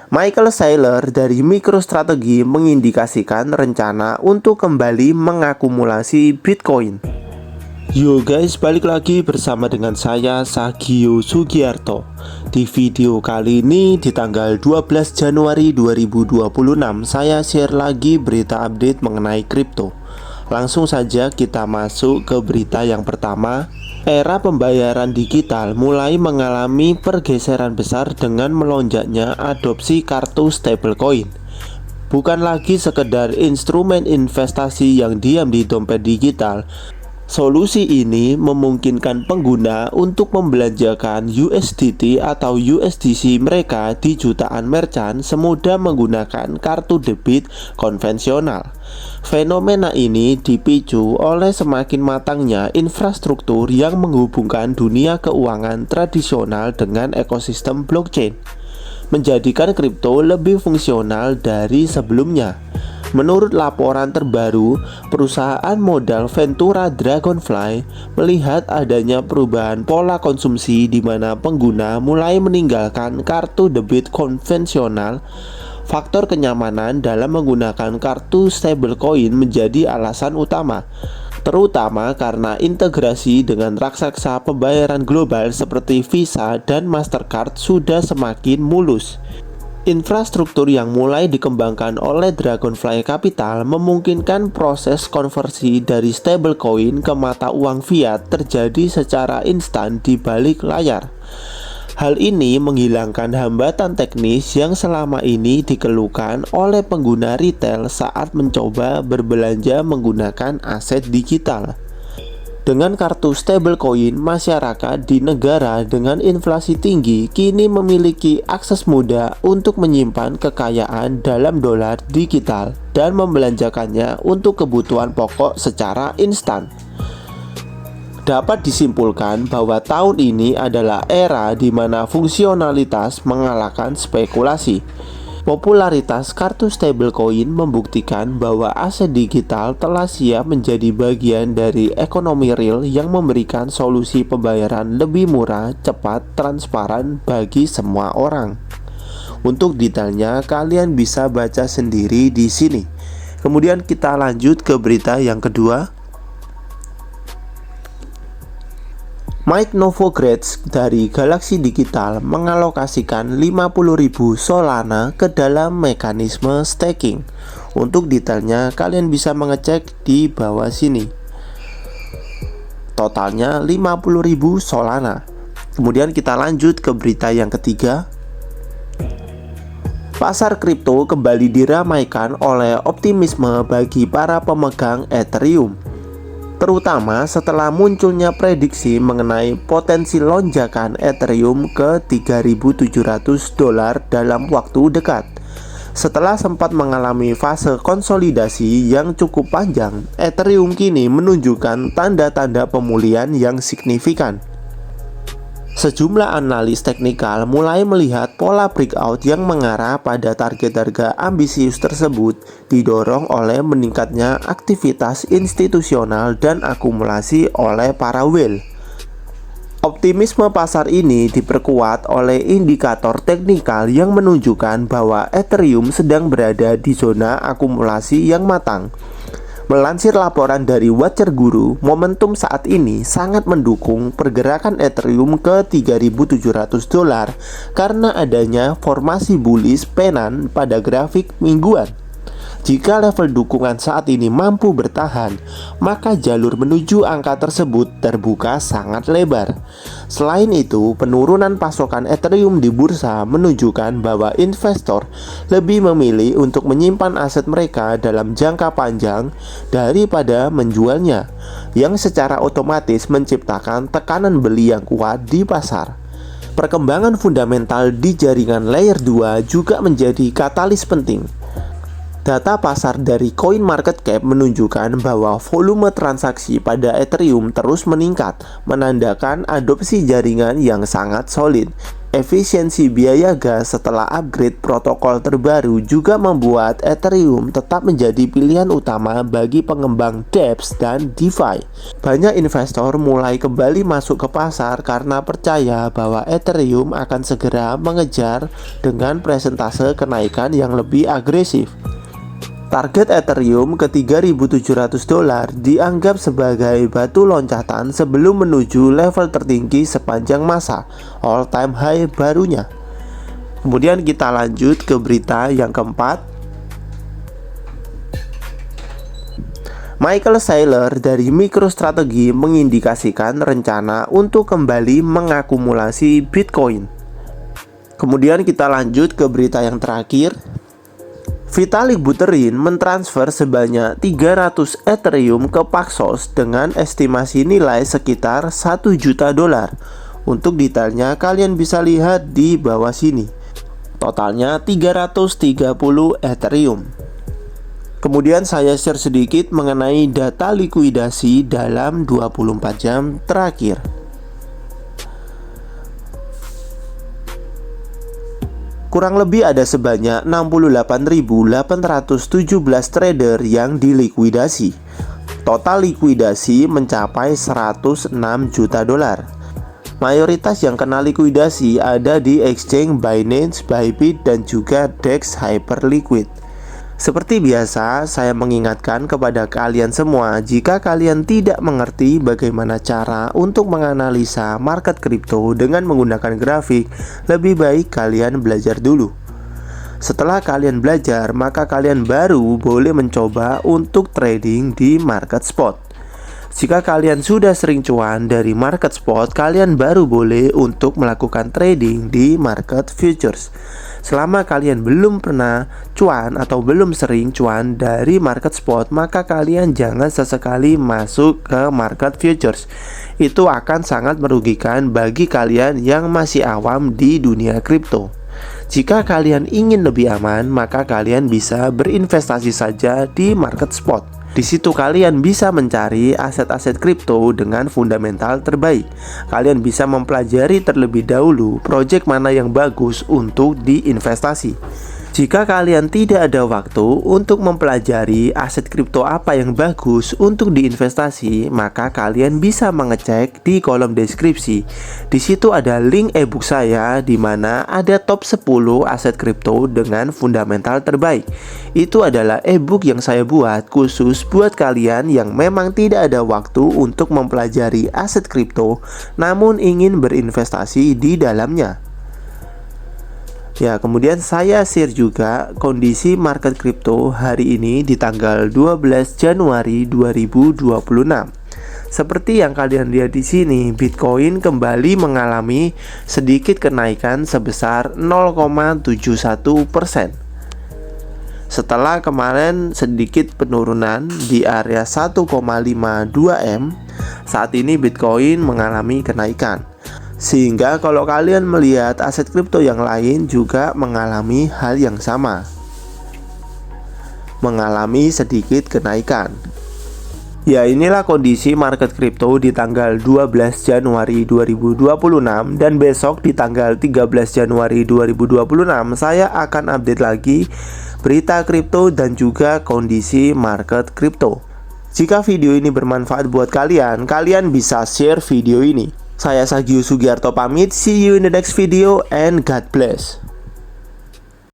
Michael Saylor dari MicroStrategy mengindikasikan rencana untuk kembali mengakumulasi Bitcoin. Yo guys, balik lagi bersama dengan saya Sagio Sugiarto. Di video kali ini di tanggal 12 Januari 2026 saya share lagi berita update mengenai kripto. Langsung saja kita masuk ke berita yang pertama. Era pembayaran digital mulai mengalami pergeseran besar dengan melonjaknya adopsi kartu stablecoin. Bukan lagi sekedar instrumen investasi yang diam di dompet digital. Solusi ini memungkinkan pengguna untuk membelanjakan USDT atau USDC mereka di jutaan merchant semudah menggunakan kartu debit konvensional. Fenomena ini dipicu oleh semakin matangnya infrastruktur yang menghubungkan dunia keuangan tradisional dengan ekosistem blockchain, menjadikan kripto lebih fungsional dari sebelumnya. Menurut laporan terbaru, perusahaan modal Ventura Dragonfly melihat adanya perubahan pola konsumsi di mana pengguna mulai meninggalkan kartu debit konvensional. Faktor kenyamanan dalam menggunakan kartu stablecoin menjadi alasan utama, terutama karena integrasi dengan raksasa pembayaran global seperti Visa dan Mastercard sudah semakin mulus. Infrastruktur yang mulai dikembangkan oleh Dragonfly Capital memungkinkan proses konversi dari stablecoin ke mata uang fiat terjadi secara instan di balik layar. Hal ini menghilangkan hambatan teknis yang selama ini dikeluhkan oleh pengguna retail saat mencoba berbelanja menggunakan aset digital. Dengan kartu stablecoin, masyarakat di negara dengan inflasi tinggi kini memiliki akses mudah untuk menyimpan kekayaan dalam dolar digital dan membelanjakannya untuk kebutuhan pokok secara instan. Dapat disimpulkan bahwa tahun ini adalah era di mana fungsionalitas mengalahkan spekulasi. Popularitas kartu stablecoin membuktikan bahwa aset digital telah siap menjadi bagian dari ekonomi real yang memberikan solusi pembayaran lebih murah, cepat, transparan bagi semua orang. Untuk detailnya kalian bisa baca sendiri di sini. Kemudian kita lanjut ke berita yang kedua. Mike Novogratz dari Galaxy Digital mengalokasikan 50.000 Solana ke dalam mekanisme staking. Untuk detailnya kalian bisa mengecek di bawah sini. Totalnya 50.000 Solana. Kemudian kita lanjut ke berita yang ketiga. Pasar kripto kembali diramaikan oleh optimisme bagi para pemegang Ethereum, terutama setelah munculnya prediksi mengenai potensi lonjakan Ethereum ke $3.700 dalam waktu dekat. Setelah sempat mengalami fase konsolidasi yang cukup panjang, Ethereum kini menunjukkan tanda-tanda pemulihan yang signifikan. Sejumlah analis teknikal mulai melihat pola breakout yang mengarah pada target harga ambisius tersebut didorong oleh meningkatnya aktivitas institusional dan akumulasi oleh para whale. Optimisme pasar ini diperkuat oleh indikator teknikal yang menunjukkan bahwa Ethereum sedang berada di zona akumulasi yang matang. Melansir laporan dari Watcher Guru, momentum saat ini sangat mendukung pergerakan Ethereum ke $3.700 karena adanya formasi bullish pennant pada grafik mingguan. Jika level dukungan saat ini mampu bertahan, maka jalur menuju angka tersebut terbuka sangat lebar. Selain itu, penurunan pasokan Ethereum di bursa menunjukkan bahwa investor lebih memilih untuk menyimpan aset mereka dalam jangka panjang daripada menjualnya, yang secara otomatis menciptakan tekanan beli yang kuat di pasar. Perkembangan fundamental di jaringan layer 2 juga menjadi katalis penting. Data pasar dari CoinMarketCap menunjukkan bahwa volume transaksi pada Ethereum terus meningkat, menandakan adopsi jaringan yang sangat solid. Efisiensi biaya gas setelah upgrade protokol terbaru juga membuat Ethereum tetap menjadi pilihan utama bagi pengembang dApps dan DeFi. Banyak investor mulai kembali masuk ke pasar karena percaya bahwa Ethereum akan segera mengejar dengan presentase kenaikan yang lebih agresif. Target Ethereum ke $3.700 dianggap sebagai batu loncatan sebelum menuju level tertinggi sepanjang masa all-time high barunya. Kemudian kita lanjut ke berita yang keempat. Michael Saylor dari MicroStrategy mengindikasikan rencana untuk kembali mengakumulasi Bitcoin. Kemudian kita lanjut ke berita yang terakhir. Vitalik Buterin mentransfer sebanyak 300 Ethereum ke Paxos dengan estimasi nilai sekitar $1 juta. Untuk detailnya kalian bisa lihat di bawah sini. Totalnya 330 Ethereum. Kemudian saya share sedikit mengenai data likuidasi dalam 24 jam terakhir. Kurang lebih ada sebanyak 68.817 trader yang dilikuidasi. Total likuidasi mencapai $106 juta. Mayoritas yang kena likuidasi ada di exchange Binance, Bybit, dan juga DEX Hyperliquid. Seperti biasa, saya mengingatkan kepada kalian semua, jika kalian tidak mengerti bagaimana cara untuk menganalisa market kripto dengan menggunakan grafik, lebih baik kalian belajar dulu. Setelah kalian belajar, maka kalian baru boleh mencoba untuk trading di market spot. Jika kalian sudah sering cuan dari market spot, kalian baru boleh untuk melakukan trading di market futures. Selama kalian belum pernah cuan atau belum sering cuan dari market spot, maka kalian jangan sesekali masuk ke market futures. Itu akan sangat merugikan bagi kalian yang masih awam di dunia kripto. Jika kalian ingin lebih aman, maka kalian bisa berinvestasi saja di market spot. Di situ kalian bisa mencari aset-aset kripto dengan fundamental terbaik. Kalian bisa mempelajari terlebih dahulu proyek mana yang bagus untuk diinvestasi. Jika kalian tidak ada waktu untuk mempelajari aset kripto apa yang bagus untuk diinvestasi, maka kalian bisa mengecek di kolom deskripsi. Di situ ada link ebook saya di mana ada top 10 aset kripto dengan fundamental terbaik. Itu adalah ebook yang saya buat khusus buat kalian yang memang tidak ada waktu untuk mempelajari aset kripto namun ingin berinvestasi di dalamnya. Ya, kemudian saya share juga kondisi market kripto hari ini di tanggal 12 Januari 2026. Seperti yang kalian lihat di sini, Bitcoin kembali mengalami sedikit kenaikan sebesar 0,71%. Setelah kemarin sedikit penurunan di area 1,52 M, saat ini Bitcoin mengalami kenaikan. Sehingga kalau kalian melihat aset kripto yang lain juga mengalami hal yang sama, mengalami sedikit kenaikan. Ya, inilah kondisi market kripto di tanggal 12 Januari 2026. Dan besok di tanggal 13 Januari 2026 saya akan update lagi berita kripto dan juga kondisi market kripto. Jika video ini bermanfaat buat kalian, kalian bisa share video ini. Saya Sagiu Sugiarto pamit, see you in the next video and God bless.